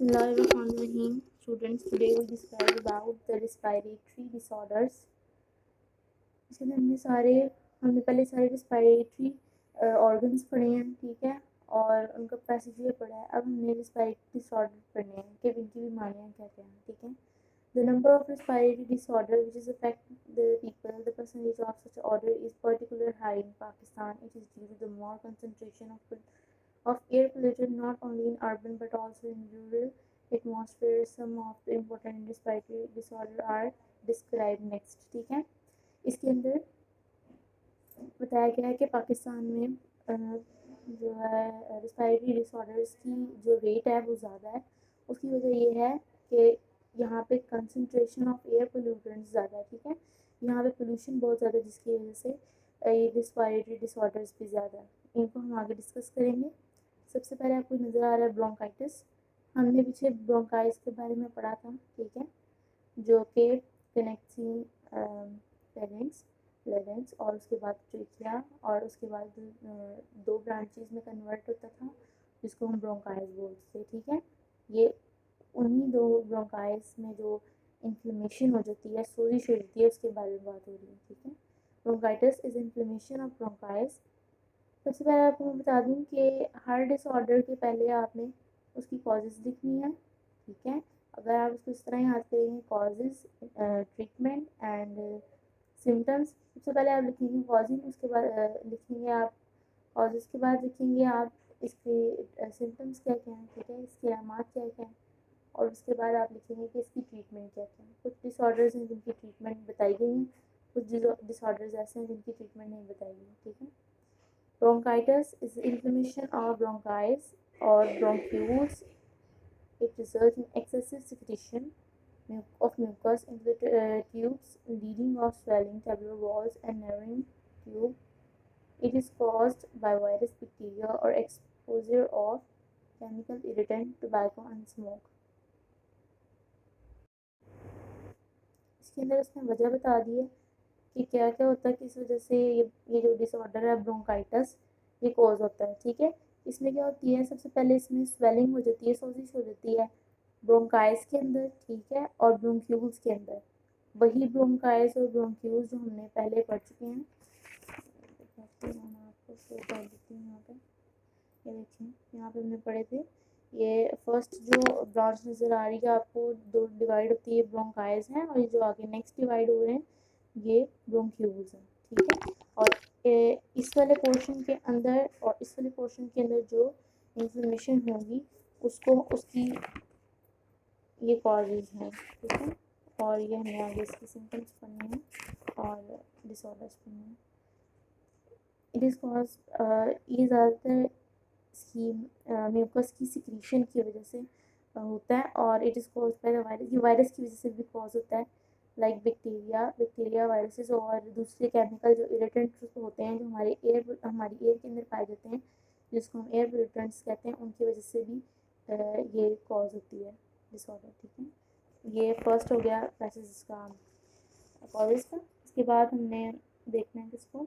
Bismillahirrahmanirrahim. Students, today we describe about the respiratory disorders. इसके अंदर हमने पहले सारे respiratory organs पढ़े हैं, ठीक है, और उनका पैसेज पढ़ा है. अब हमने respiratory disorder पढ़ने हैं कि इनकी बीमारियां क्या क्या हैं, ठीक है. The number of respiratory disorder which is affect the people, the percentage of such order is particularly high in Pakistan. It is due to the more concentration of air pollution not only in urban but also in rural atmosphere. Some of the important respiratory disorder are described next, ठीक है. इसके अंदर बताया गया है कि पाकिस्तान में जो है रिस्पायरेटरी डिसऑर्डर्स की जो रेट है वो ज़्यादा है. उसकी वजह ये है कि यहाँ पे कंसंट्रेशन ऑफ एयर पोल्यूटेंट्स ज़्यादा है, ठीक है. यहाँ पे पोल्यूशन बहुत ज़्यादा है जिसकी वजह से ये रिस्पायरेटरी डिसऑर्डर्स भी ज़्यादा है. इनको हम आगे डिस्कस करेंगे. सबसे पहले आपको नज़र आ रहा है ब्रोंकाइटिस. हमने पीछे ब्रोंकाइटिस के बारे में पढ़ा था, ठीक है, जो कि कनेक्टिंग लेरेंक्स और उसके बाद ट्रेकिया और उसके बाद दो ब्रांचेस में कन्वर्ट होता था जिसको हम ब्रोंकाइटिस बोलते थे, ठीक है. ये उन्हीं दो ब्रोंकाइटिस में जो इन्फ्लेमेशन हो जाती है, सोजिश हो जाती है, उसके बारे में बात हो रही है, ठीक है. Bronchitis is inflammation of bronchitis. सबसे पहले आपको मैं बता दूं कि हर डिसऑर्डर के पहले आपने उसकी कॉजेज़ लिखनी है, ठीक है. अगर आप उसको इस तरह याद करेंगे, कॉजेज़, ट्रीटमेंट एंड सिम्टम्स. सबसे पहले आप लिखेंगे कॉजिंग, उसके बाद लिखेंगे आप कॉजेज़ के बाद लिखेंगे आप इसके सिम्टम्स क्या क्या हैं, ठीक है, इसकी अलामात क्या क्या हैं, और उसके बाद आप लिखेंगे कि इसकी ट्रीटमेंट क्या क्या है. कुछ डिसऑर्डर्स हैं जिनकी ट्रीटमेंट बताई गई है, कुछ डिसऑर्डर्स ऐसे हैं जिनकी ट्रीटमेंट नहीं बताई गई, ठीक है. Bronchitis is inflammation of bronchs or bronchioles. It results in excessive secretion of mucus into the tubes, leading of swelling tabular walls and narrowing tube. It is caused by virus, bacteria, or exposure of chemical irritant, tobacco, and smoke. इसके अंदर उसने वजह बता दी है कि क्या क्या होता है, किस वजह से ये जो डिसऑर्डर है ब्रोंकाइटिस ये कॉज होता है, ठीक है. इसमें क्या होती है, सबसे पहले इसमें स्वेलिंग हो जाती है, सोजिश हो जाती है ब्रोंकाइस के अंदर, ठीक है, और ब्रोंक्यूल्स के अंदर. वही ब्रोंकाइस और ब्रोंक्यूल्स जो हमने पहले पढ़ चुके हैं. आपको शो कर देती हूँ. यहाँ पे ये देखिए, यहाँ पे हमने पढ़े थे. ये फर्स्ट जो ब्रांच नज़र आ रही है आपको, दो डिवाइड होती है, ब्रोंकाइस हैं, और ये जो आगे नेक्स्ट डिवाइड हो रहे हैं ये ब्रोंक्यूल्स हैं, ठीक है. और इस वाले पोर्शन के अंदर और इस वाले पोर्शन के अंदर जो इन्फ्लेमेशन होगी उसको उसकी ये कॉजेज हैं, ठीक है. और ये हमें आगे इसकी सिम्टम्स पढ़ने हैं और डिसऑर्डर्स पढ़ने हैं. इट इज़ कॉज ये ज़्यादातर इसकी म्यूकस की सिक्रीशन की वजह से होता है, और it is cause by the virus. ये वायरस की वजह से भी कॉज होता है, लाइक बैक्टीरिया वायरसेस और दूसरे केमिकल जो इरिटेंट्स होते हैं जो हमारी एयर के अंदर पाए जाते हैं, जिसको हम एयर पोल्यूटेंट्स कहते हैं, उनकी वजह से भी ये कॉज होती है डिसऑर्डर, ठीक है. ये फर्स्ट हो गया पैसेज इसका कॉजेज का. इसके बाद हमने देखना है किसको.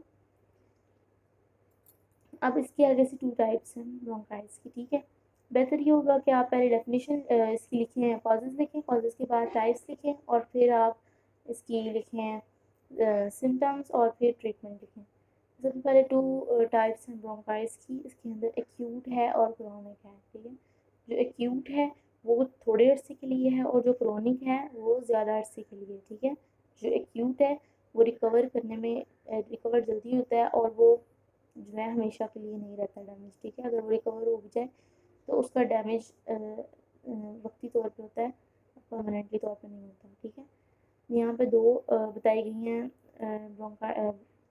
अब इसके आगे से 2 टाइप्स हैं ब्रोंकाइटिस की, ठीक है. बेहतर ये होगा कि आप पहले डेफिनेशन इसकी लिखें, कॉजेज़ लिखें, कॉजेज़ के बाद टाइप्स लिखें, और फिर आप इसकी लिखें सिम्टम्स, और फिर ट्रीटमेंट लिखें. सबसे पहले 2 टाइप्स हैं ब्रोंकाइटिस की. इसके अंदर एक्यूट है और क्रोनिक है, ठीक है. जो एक्यूट है वो थोड़े अरसे के लिए है, और जो क्रोनिक है वो ज़्यादा अरसे के लिए, ठीक है. जो एक्यूट है वो रिकवर जल्दी होता है, और वो जो है हमेशा के लिए नहीं रहता डैमेज, ठीक है. अगर वो रिकवर हो भी जाए तो उसका डैमेज वक्ती तौर पे होता है, परमानेंटली तौर पे नहीं होता, ठीक है. यहाँ पे 2 बताई गई हैं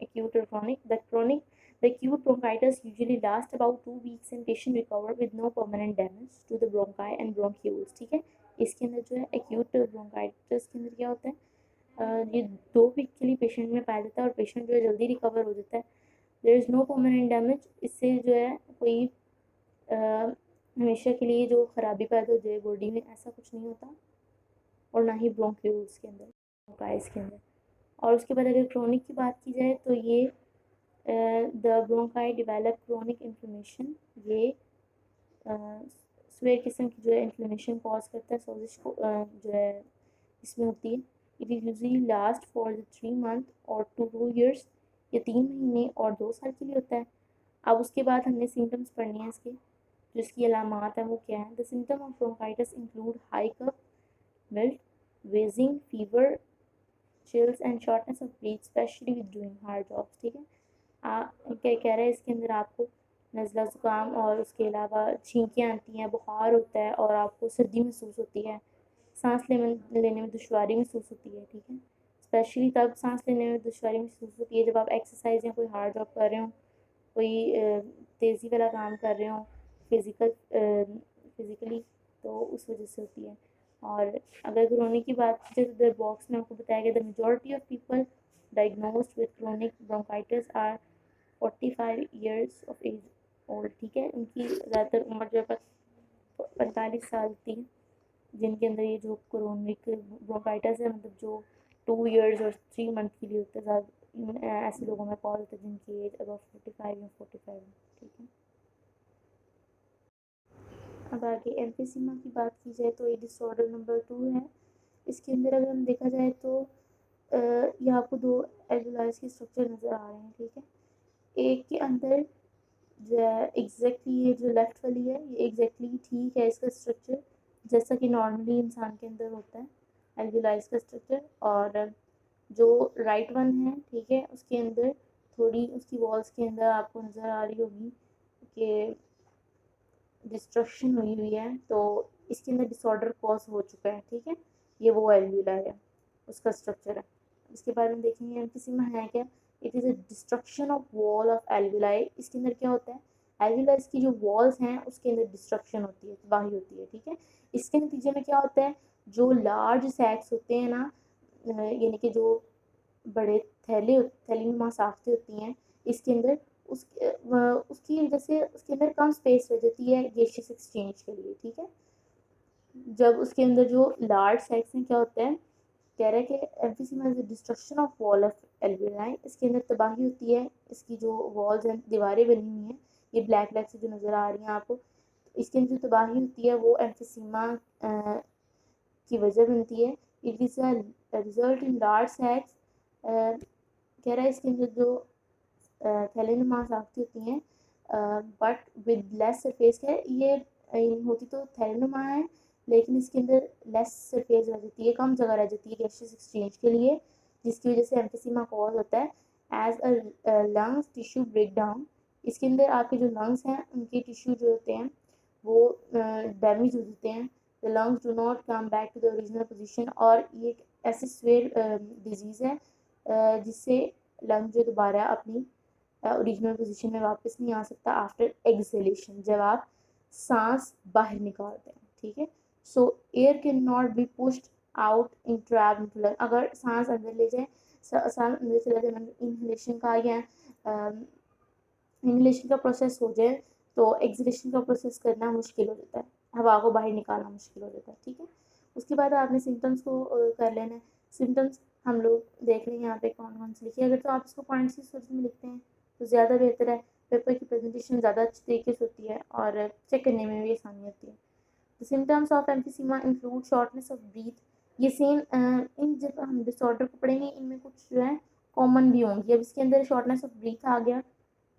acute or chronic. The acute bronchitis usually lasts about 2 weeks and patient recover with no permanent damage to the bronchi and bronchioles, ठीक है. इसके अंदर जो है acute bronchitis के अंदर क्या होता है, ये 2 वीक के लिए पेशेंट में पाया जाता है और पेशेंट जो है जल्दी रिकवर हो जाता है. There is no permanent damage. इससे जो है कोई हमेशा के लिए जो ख़राबी पैदा हो जाए बॉडी में, ऐसा कुछ नहीं होता, और ना ही ब्रोंक्यूल्स के अंदर, ब्रोंकाइटिस के अंदर. और उसके बाद अगर क्रोनिक की बात की जाए तो ये the bronchi develop chronic inflammation. ये स्वेयर किस्म की जो है इन्फ्लेमेशन कॉज करता है, सोजिश को जो है इसमें होती है। It is usually last for the 3 month और 2 years, या 3 महीने और 2 साल के लिए होता है। अब उसके बाद हमने सिम्टम्स पढ़ने हैं इसके, जो इसकी अलामात है वो क्या है। The symptom of bronchitis include high cough, mild, wheezing, fever, chills and shortness of breath, specially with doing hard jobs. ठीक है, क्या कह रहा है इसके अंदर आपको नज़ला ज़ुकाम और उसके अलावा छींकें आती हैं, बुखार होता है और आपको सर्दी महसूस होती है, सांस लेने में दुश्वारी महसूस होती है। ठीक है, स्पेशली तब सांस लेने में दुश्वारी महसूस होती है जब आप एक्सरसाइज या कोई हार्ड जॉब कर रहे हो, कोई तेज़ी वाला काम कर रहे हो फिज़िकली, तो उस वजह से होती है। और अगर क्रोनिक की बात की जाए तो बॉक्स में आपको बताया गया the majority of people diagnosed with chronic bronchitis are 45 years of age old. ठीक है, उनकी ज़्यादातर उम्र जो है 45 साल थी, जिनके अंदर ये जो क्रोनिक ब्रोंकाइटिस है, मतलब जो 2 years और 3 month के लिए होता है, ज़्यादा ऐसे लोगों में कॉल होता है जिनकी एज अबव 45 या 45 है। ठीक है, अब आगे एम्फीसीमा की बात की जाए तो ये डिसऑर्डर नंबर 2 है। इसके अंदर अगर हम देखा जाए तो यहाँ आपको दो एल्वियोलाइज के स्ट्रक्चर नज़र आ रहे हैं। ठीक है, एक के अंदर जो है एग्जैक्टली ये जो लेफ्ट वाली है ये एग्जैक्टली ठीक है इसका स्ट्रक्चर, जैसा कि नॉर्मली इंसान के अंदर होता है एल्वियोलाइज का स्ट्रक्चर। और जो राइट वन है, ठीक है, उसके अंदर थोड़ी उसकी वॉल्स के अंदर आपको नज़र आ रही होगी कि डिस्ट्रक्शन हुई हुई है, तो इसके अंदर डिसऑर्डर कॉज हो चुका है। ठीक है, ये वो एल्वियोला है, उसका स्ट्रक्चर है। इसके बारे में देखेंगे एम्फीसीमा है क्या। It is a destruction of wall of alveoli. इसके अंदर क्या होता है, एल्वियोलाइज की जो वॉल्स हैं उसके अंदर डिस्ट्रक्शन होती है, तबाही होती है। ठीक है, इसके नतीजे में क्या होता है, जो लार्ज सैक्स होते हैं ना, यानी कि जो बड़े थैलीनुमा साख्तें होती हैं, इसके अंदर उसकी वजह से उसके अंदर कम स्पेस रह जाती है गैसियस एक्सचेंज के लिए। ठीक है, जब उसके अंदर जो लार्ज सैक्स हैं, क्या होता है, कह रहा है कि emphysema is destruction of wall of alveoli. इसके अंदर तबाही होती है, इसकी जो वॉल्स हैं, दीवारें बनी हुई हैं, ये ब्लैक ब्लैक से जो नज़र आ रही हैं आपको, इसके अंदर जो तबाही होती है वो एम्फीसीमा की वजह बनती है। It is a result in large sacs, कह रहा है इसके अंदर जो थैलेनुमा साख्ती होती हैं, बट विद लेस सरफेस है, ये होती तो थैलेनुमा है, लेकिन इसके अंदर लेस सरफेस रह जाती है, कम जगह रह जाती है गैसियस एक्सचेंज के लिए, जिसकी वजह से एम्फीसीमा कॉज होता है as a lungs tissue break down. इसके अंदर आपके जो लंग्स हैं उनके टिश्यू जो होते हैं वो डैमेज हो जाते हैं। The lungs do not come back to the original position. और ये एक ऐसी स्वेयर डिजीज़ है जिससे लंग जो दोबारा अपनी ओरिजिनल पोजीशन में वापस नहीं आ सकता आफ्टर एक्सहेलेशन, जब आप सांस बाहर निकालते हैं। ठीक है, सो air can not be pushed out in trap into lung. अगर सांस अंदर ले जाए, सांस अंदर चला जाए, मतलब इनहेलेशन का या इनहेलेशन का प्रोसेस हो जाए, तो एक्सहेलेशन का प्रोसेस करना मुश्किल हो जाता है, हवा को बाहर निकालना मुश्किल हो जाता है। ठीक है, उसके बाद आपने सिम्टम्स को कर लेना है। सिम्टम्स हम लोग देख लें यहाँ पे कौन कौन से लिखे, अगर तो आप इसको पॉइंट से सोच में लिखते हैं तो ज़्यादा बेहतर है, पेपर की प्रेजेंटेशन ज़्यादा अच्छी तरीके से होती है और चेक करने में भी आसानी होती है। The symptoms of emphysema include shortness of breathe. ये सेम इन जब हम डिसऑर्डर को पढ़ेंगे इनमें कुछ जो है कॉमन भी होंगी। अब इसके अंदर शॉर्टनेस ऑफ ब्रीथ आ गया,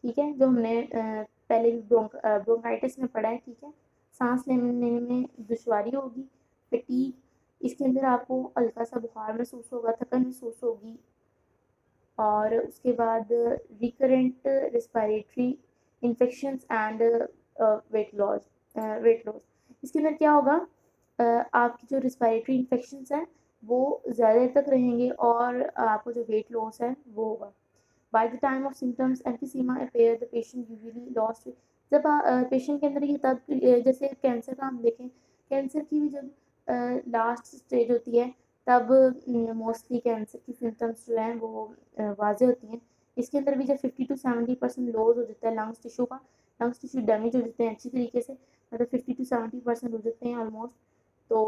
ठीक है, जो हमने पहले भी ब्रोंकाइटिस में पढ़ा है। ठीक है, सांस लेने में दुश्वारी होगी, फटीग, इसके अंदर आपको हल्का सा बुखार महसूस होगा, थकन महसूस होगी, और उसके बाद recurrent respiratory infections and weight loss. इसके अंदर क्या होगा, आपकी जो रिस्पायरेटरी इन्फेक्शंस हैं वो ज़्यादा देर तक रहेंगे और आपको जो वेट लॉस है वो होगा। By the time of symptoms emphysema appear, the patient usually lost। जब पेशेंट के अंदर ये तब जैसे कैंसर का हम देखें, कैंसर की भी जब लास्ट स्टेज होती है तब मोस्टली कैंसर की सिम्टम्स जो हैं वो वाजे होती हैं। इसके अंदर भी जब 50 to 70% लॉस हो जाता है लंग्स टिश्यू का, लंग्स टिश्यू डैमेज हो जाते हैं अच्छी तरीके से, मतलब 50 to 70% हो जाते हैं ऑलमोस्ट, तो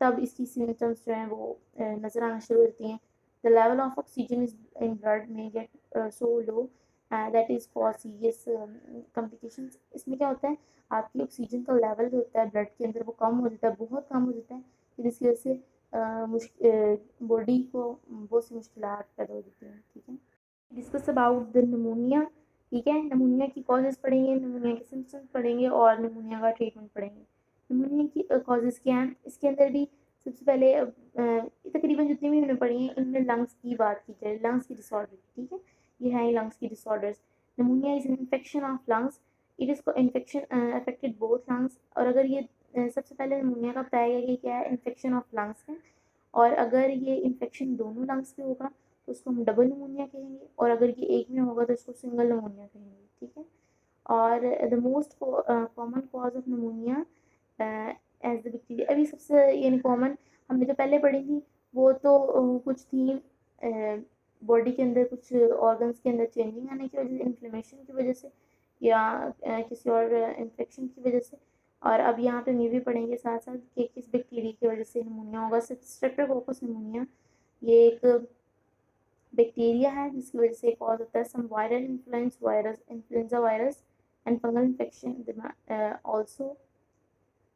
तब इसकी सिम्टम्स जो हैं वो नज़र आना शुरू होती हैं। The level of oxygen is in blood may get so low that is cause serious complications. इसमें क्या होता है, आपकी ऑक्सीजन का लेवल जो होता है ब्लड के अंदर वो कम हो जाता है, बहुत कम हो जाता है, फिर इसकी वजह से बॉडी को बहुत सी मुश्किलात पैदा हो जाती हैं। ठीक है, डिस्कस अबाउट द निमोनिया। ठीक है, निमोनिया की कॉजेज़ पढ़ेंगे, निमोनिया के सिम्टम्स पढ़ेंगे और निमोनिया का ट्रीटमेंट पढ़ेंगे। निमोनिया की कॉजेज़ क्या हैं, इसके अंदर भी सबसे पहले तकरीबन जितनी भी हमने पढ़ी हैं इनमें लंग्स की बात की जाए, लंग्स की डिसऑर्डर। ठीक है, ये है लंग्स की disorders. Pneumonia is an infection of lungs, it is infection affected both lungs. और अगर ये सबसे पहले निमोनिया का बताया गया कि क्या है, इन्फेक्शन ऑफ लंग्स है, और अगर ये इन्फेक्शन दोनों लंग्स पे होगा तो उसको हम डबल निमोनिया कहेंगे, और अगर ये एक में होगा तो इसको सिंगल निमोनिया कहेंगे। ठीक है, और the most common cause of pneumonia as the bacteria, अभी सबसे यानी कॉमन हमने जो पहले पढ़ी थी वो तो कुछ थी बॉडी के अंदर कुछ ऑर्गन्स के अंदर चेंजिंग आने की वजह से, इन्फ्लेमेशन की वजह से, या किसी और इन्फेक्शन की वजह से। और अब यहाँ पे हम ये भी पढ़ेंगे साथ साथ कि किस बैक्टीरिया की वजह से निमोनिया होगा। स्ट्रेप्टोकोकस निमोनिया ये एक बैक्टीरिया है जिसकी वजह से कॉज होता है some viral influenza virus and fungal infection also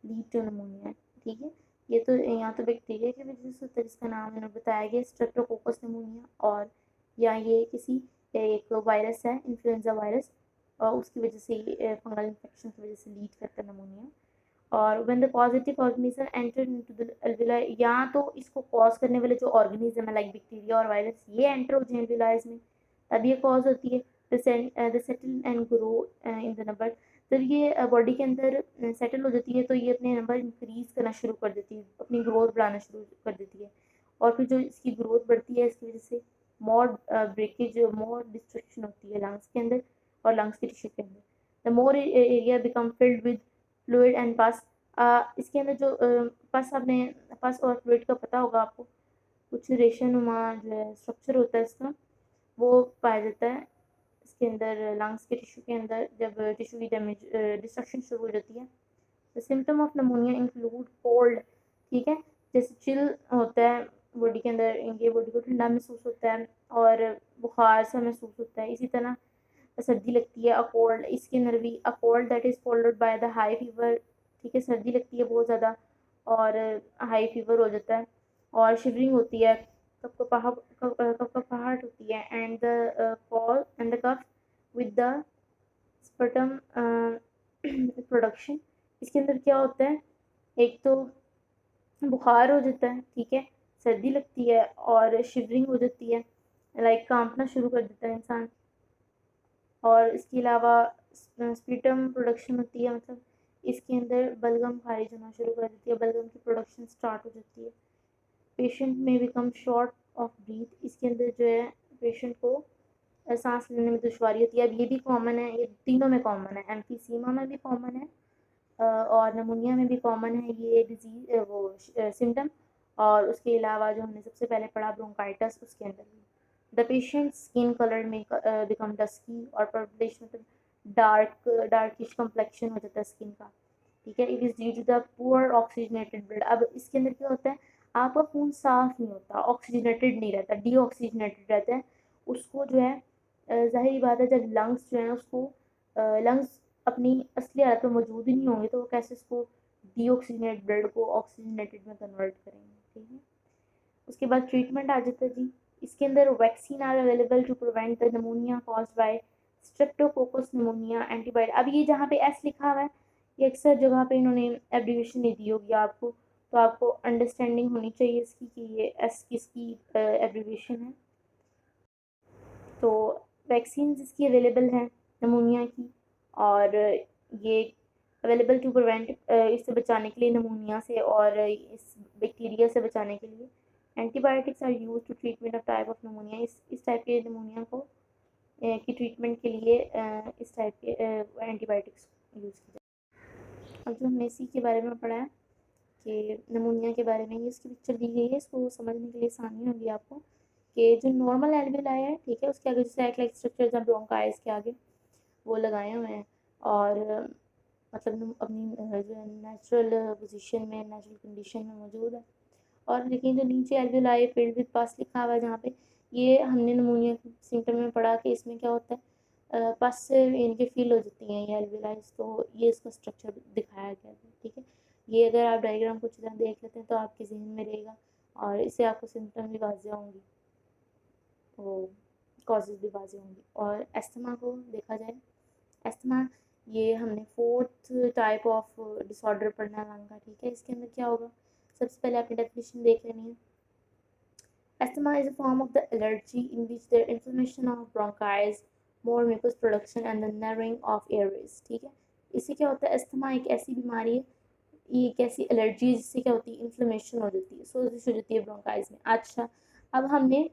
lead to pneumonia. ठीक है, ये तो यहाँ तो बैक्टीरिया की वजह से होता है जिसका नाम मैंने बताया गया स्ट्रेप्टोकोकस निमोनिया, और या ये किसी एक वायरस है इन्फ्लुएंजा वायरस, और उसकी वजह से फंगल इन्फेक्शन की वजह से लीड करता है निमोनिया। और when the positive organism enter into the alveoli, या तो इसको कॉज करने वाले जो ऑर्गेनिज्म है लाइक बैक्टीरिया और वायरस ये एंटर हो जाए अल्वेलाइज में, तब ये कॉज होती है the settle and grow in the number. जब ये बॉडी के अंदर सेटल हो जाती है तो ये अपने नंबर इंक्रीज करना शुरू कर देती है, अपनी ग्रोथ बढ़ाना शुरू कर देती है, और फिर जो इसकी ग्रोथ बढ़ती है इसकी वजह से मोर ब्रेकेज, मोर डिस्ट्रक्शन होती है लंग्स के अंदर और लंग्स के टिश्यू के अंदर। The more area become filled with fluid and पस। इसके अंदर जो पस, आपने पस और फ्लूइड का पता होगा आपको, कुछ रेशेनुमा जो है स्ट्रक्चर होता है इसका, वो पाया जाता है इसके अंदर लंग्स के टिश्यू के अंदर जब टिश्यू की डैमेज डिस्ट्रक्शन शुरू हो जाती है। The symptom of pneumonia include cold. ठीक है, जैसे चिल होता है बॉडी के अंदर, इनके बॉडी को ठंडा महसूस होता है और बुखार सा महसूस होता है, इसी तरह सर्दी लगती है, अ कोल्ड, इसके अंदर भी a cold that is followed by the high fever. ठीक है, सर्दी लगती है बहुत ज़्यादा और हाई फीवर हो जाता है और शिवरिंग होती है, कपकपाहट होती है, and the cold and the cough with the sputum production. इसके अंदर क्या होता है, एक तो बुखार हो जाता है, ठीक है, सर्दी लगती है और शिवरिंग हो जाती है, लाइक कांपना शुरू कर देता है इंसान, और इसके अलावा स्पीटम प्रोडक्शन होती है, मतलब इसके अंदर बलगम खारिज होना शुरू कर देती है, बलगम की प्रोडक्शन स्टार्ट हो जाती है। पेशेंट में बिकम शॉर्ट ऑफ ब्रीथ, इसके अंदर जो है पेशेंट को सांस लेने में दुश्वारी होती है। अब ये भी कॉमन है, ये तीनों में कॉमन है, एम्फीसीमा में भी कॉमन है और नमोनिया में भी कॉमन है ये डिजीज, वो सिम्टम। और उसके अलावा जो हमने सबसे पहले पढ़ा ब्रोंकाइटिस, उसके अंदर भी द पेशेंट स्किन कलर में बिकम डस्की और पर्पलिश, मतलब डार्किश कम्प्लेक्शन हो जाता है स्किन का। ठीक है, it is due to the poor oxygenated blood. अब इसके अंदर क्या होता है, आपका खून साफ नहीं होता, ऑक्सीजनेटेड नहीं रहता, डीऑक्सीजनेटेड रहता है। उसको जो है जाहिर बात है जब लंग्स जो है उसको लंग्स अपनी असली हालत में मौजूद ही नहीं होंगे तो वो कैसे उसको डीऑक्सीजनेट ब्लड को ऑक्सीजनेटेड में कन्वर्ट करेंगे। ठीक है, उसके बाद ट्रीटमेंट आ जाता है जी। इसके अंदर vaccine are available to prevent the pneumonia caused by streptococcus pneumonia, antibiotic. अब ये जहाँ पे एस लिखा हुआ है ये अक्सर जगह पे इन्होंने एब्रीविएशन नहीं दी होगी आपको, तो आपको अंडरस्टैंडिंग होनी चाहिए इसकी कि ये एस किसकी एब्रीविएशन है। तो वैक्सीन इसकी अवेलेबल हैं नमूनिया की, और ये अवेलेबल टू प्रिवेंट, इससे बचाने के लिए नमूनिया से और इस बैक्टीरिया से बचाने के लिए। Antibiotics are use to treatment of type of pneumonia, इस टाइप के नमूनिया को की ट्रीटमेंट के लिए इस टाइप के एंटीबायोटिक्स यूज़ की जाती है। अब जो हमने इसी के बारे में पढ़ा है कि नमूनिया के बारे में, ये इसकी पिक्चर दी गई है, इसको समझने के लिए आसानी होगी आपको कि जो नॉर्मल एल्वेलाई है, ठीक है, उसके आगे जैसे एक लाइक स्ट्रक्चर जब ब्रोंकाइल्स के आगे वो लगाए हुए हैं, और मतलब अपनी जो है नेचुरल पोजीशन में, नेचुरल कंडीशन में मौजूद है। और लेकिन जो नीचे एल्वेलाई फील्ड विद पास लिखा हुआ है जहाँ पे, ये हमने नमूनिया के सिम्टम में पढ़ा कि इसमें क्या होता है, पास से इनके फील हो जाती हैं ये एल्विलाइज। तो ये इसका स्ट्रक्चर दिखाया गया है, ठीक है। ये अगर आप डायग्राम कुछ तरह देख लेते हैं तो आपके जहन में रहेगा और इससे आपको सिम्टम भी वाज़ेह होंगी, वो कॉजेज़ भी वाज़ेह होंगी। और एस्थमा को देखा जाए, एस्थमा ये हमने 4th टाइप ऑफ डिसऑर्डर पढ़ना है लंग का, ठीक है। इसके अंदर क्या होगा, सबसे पहले आपने डेफिनेशन देख लेनी है। Asthma is a form of the allergy in which there is inflammation of bronchis, more mucus production and the narrowing of airways, ठीक है। इससे क्या होता है, अस्थमा एक ऐसी बीमारी है, ये एक ऐसी एलर्जी है जिससे क्या होती है, इन्फ्लेमेशन हो जाती है, सोजिश हो जाती है ब्रोंकाइज में। अच्छा, अब हमने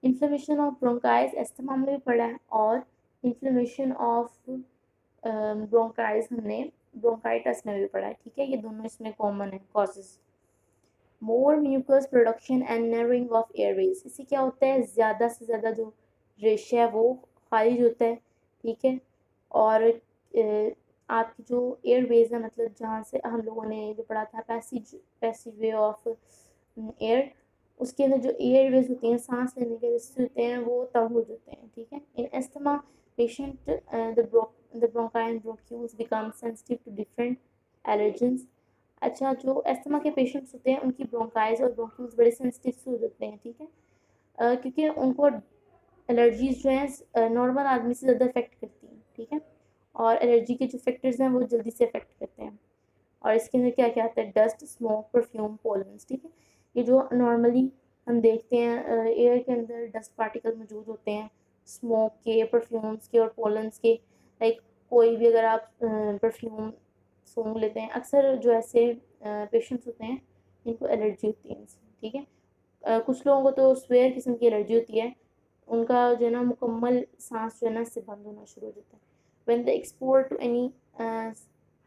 इन्फ्लेमेशन ऑफ ब्रोंकाइज अस्थमा में भी पढ़ा है और इन्फ्लेमेशन ऑफ ब्रोंकाइज हमने ब्रोंकाइटिस में भी पढ़ा है, ठीक है। ये दोनों इसमें कॉमन है causes. More mucus production and narrowing of airways, इससे क्या होता है, ज़्यादा से ज़्यादा जो रेशा है वो खारिज होता है, ठीक है। और आपकी जो एयरवेज है, मतलब जहाँ से हम लोगों ने जो पढ़ा था पैसेज वे ऑफ एयर, उसके अंदर जो एयरवेज होती हैं, सांस लेने के रास्ते होते हैं, वो तंग हो जाते हैं, ठीक है। In asthma patient the bronchi and bronchioles become sensitive to different allergens। अच्छा, जो एस्थमा के पेशेंट्स होते हैं उनकी ब्रोंकाइज और ब्रोंक्यूल्स बड़े सेंसिटिव हो जाते हैं, ठीक है। क्योंकि उनको एलर्जीज जो हैं नॉर्मल आदमी से ज़्यादा अफेक्ट करती हैं, ठीक है। और एलर्जी के जो फैक्टर्स हैं वो जल्दी से अफेक्ट करते हैं। और इसके अंदर क्या क्या आता है, डस्ट, स्मोक, परफ्यूम, पोलन्स, ठीक है। ये जो नॉर्मली हम देखते हैं एयर के अंदर डस्ट पार्टिकल मौजूद होते हैं, स्मोक के, परफ्यूम्स के और पोलन्स के। लाइक कोई भी अगर आप परफ्यूम सूंघ लेते हैं, अक्सर जो ऐसे पेशेंट्स होते हैं जिनको एलर्जी होती है इनसे, ठीक है। कुछ लोगों को तो स्वेयर किस्म की एलर्जी होती है, उनका जो है ना मुकम्मल सांस जो है ना इससे बंद होना शुरू हो जाता है। when they export to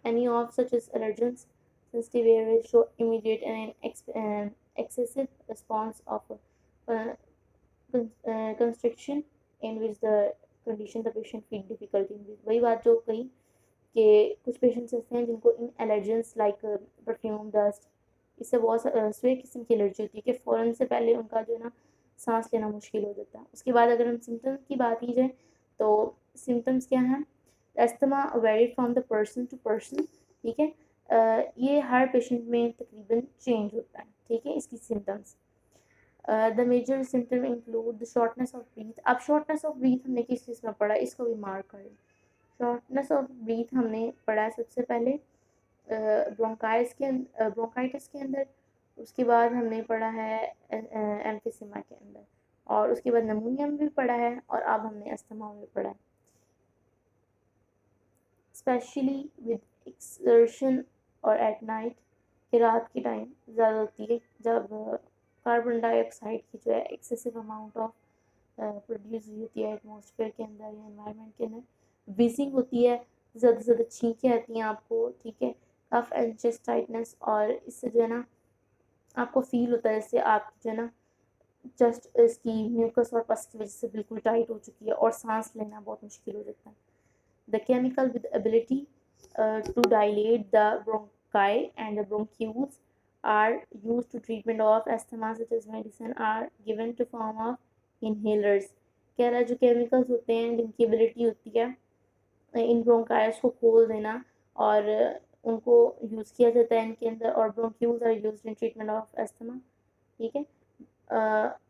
any of such as allergens, sensitive airways show immediate and excessive response of uh, constriction in which the condition the patient feel difficulty in breathing। वही बात जो कही कि कुछ पेशेंट्स ऐसे हैं जिनको इन एलर्जेंस लाइक परफ्यूम, डस्ट, इससे बहुत स्वे किस्म की एलर्जी होती है कि फ़ौरन से पहले उनका जो है ना सांस लेना मुश्किल हो जाता है। उसके बाद अगर हम सिम्टम्स की बात की जाए तो सिम्टम्स क्या हैं, asthma vary from the person to person, ठीक है। ये हर पेशेंट में तकरीबन चेंज होता है, ठीक है, इसकी symptoms. The major symptom include the shortness of breath. अब शॉर्टनेस ऑफ ब्रीथ हमने किस चीज़ में पढ़ा, इसको भी मार्क करें। शॉर्टनेस ऑफ ब्रीथ हमने पढ़ा सबसे पहले ब्रोंकाइटिस के अंदर, उसके बाद हमने पढ़ा है एम्फिसिमा के अंदर, और उसके बाद नमूनिया में भी पढ़ा है, और अब हमने अस्थमा में पढ़ा है। स्पेशली विद एक्सर्शन और एट नाइट, कि रात के टाइम ज़्यादा होती है जब कार्बन डाइऑक्साइड की जो है एक्सेसिव अमाउंट ऑफ प्रोड्यूस हुई होती है एटमॉस्फेयर के अंदर या एनवायरनमेंट के अंदर, विजिंग होती है, ज़्यादा से ज़्यादा छींकें आती हैं आपको, ठीक है, कफ एंड चेस्ट टाइटनेस, और इससे जो है ना आपको फील होता है जैसे आपकी जो है ना चेस्ट इसकी म्यूकस और पस की वजह से बिल्कुल टाइट हो चुकी है और सांस लेना बहुत मुश्किल हो जाता है। The chemical with ability to dilate the bronchi and the bronchioles are used to treatment of asthma such as medicine are given to form of inhalers। कह रहा है जो केमिकल्स होते हैं जिनकी एबिलिटी होती है इन ब्रोंकाइल्स को खोल देना, और उनको यूज़ किया जाता है इनके अंदर, और bronchioles are used in treatment of asthma, ठीक है।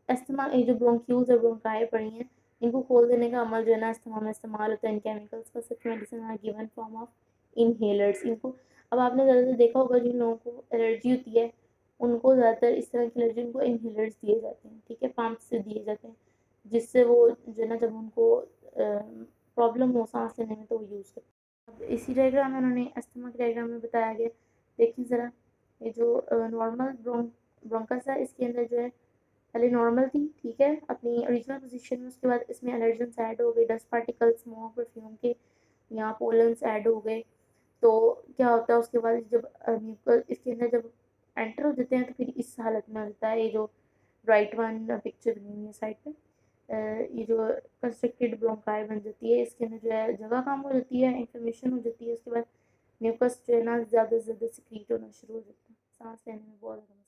एस्थमा ये जो ब्रोंक्यूल्स और ब्रोंकाई पड़ी हैं, इनको खोल देने का अमल जो है ना अस्थमा में इस्तेमाल होता है इन केमिकल्स का। Such medicine are given form of inhalers. इनको अब आपने ज़्यादातर देखा होगा जिन लोगों को एलर्जी होती है उनको ज़्यादातर इस तरह की एलर्जी उनको इनहेलर्स दिए जाते हैं, ठीक है, पंप से दिए जाते हैं, जिससे वो जो है ना जब उनको प्रॉब्लम हो सांस लेने में तो वो यूज़ करते हैं। अब इसी डायग्राम में उन्होंने अस्थमा के डायग्राम में बताया गया, देखिए ज़रा, ये जो नॉर्मल ब्रोंकस है इसके अंदर जो है पहले नॉर्मल थी, ठीक है, अपनी ओरिजिनल पोजीशन में, उसके बाद इसमें एलर्जेंस ऐड हो गए, डस्ट पार्टिकल्स, स्मोक, परफ्यूम के यहाँ पोलन्स ऐड हो गए। तो क्या होता है उसके बाद जब म्यूकस इसके अंदर जब एंटर हो जाते हैं तो फिर इस हालत में होता है, ये जो राइट वन पिक्चर बनी हुई है साइड पे, ये जो कंस्ट्रक्टेड ब्रोंकाई बन जाती है, इसके अंदर जो है जगह कम हो जाती है, इन्फ्लेमेशन हो जाती है, उसके बाद म्यूकस जो है ना ज़्यादा से ज़्यादा सिक्रीट होना शुरू हो जाता है, सांस लेने में बहुत ज़्यादा